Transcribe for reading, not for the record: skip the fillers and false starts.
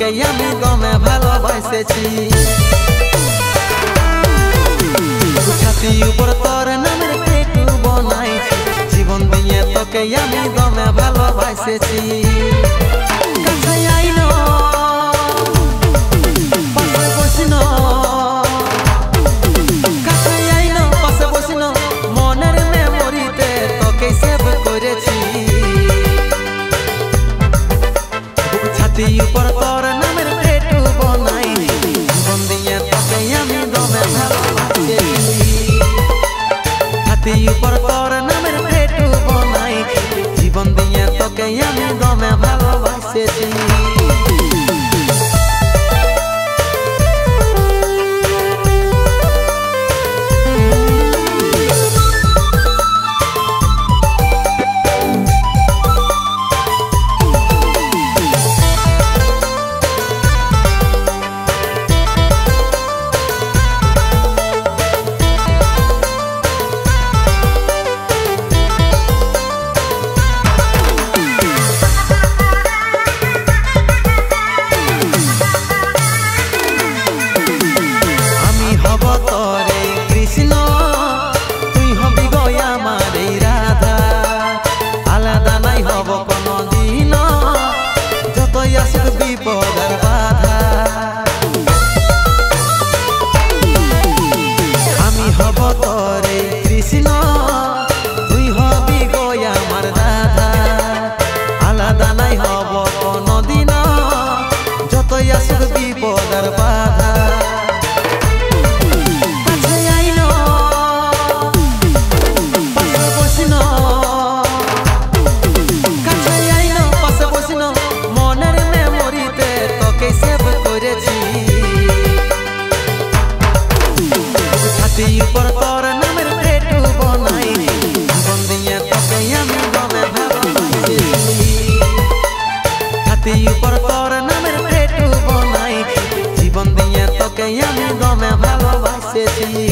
তোকে আমি গমে ভালোবাসেছি। ছাতি উপর তোর নামের টেটু বানাইছি, জীবন দিয়ে তোকে আমি গমে ভালোবাসেছি। কাছে আইনো পাশে বসিনো, কাছে আইনো পাশে বসিনো, মনের মেমোরিতে তোকে সেভ করেছি। ছাতি উপর তোর নামের টেটু বানাইছি, জীবন দিয়ে তোকে আমি গমে ভালোবাসেছি। ছাতি উপর তোর নামের টেটু বানাইছি, জীবন দিয়ে তোকে আমি গমে ভালোবাসেছি। বিপদের বাধা আমি হব তোরে কৃষ্ণ, তুই হবি গো আমার রাধা। আলাদা নাই হব কোনদিন, যতই আসুক বিপদের বাধা। কাছে আইনো পাশে বসিনো, কাছে আইনো পাশে বসিনো, মনের মেমোরিতে তোকে সেভ করেছি। ছাতি উপর তোর নামের টেটু বানাইছি, জীবন দিয়ে তোকে আমি গমে ভালোবাসেছি। ছাতি উপর তোর নামের টেটু বানাইছি, জীবন দিয়ে তোকে আমি গমে ভালোবাসেছি।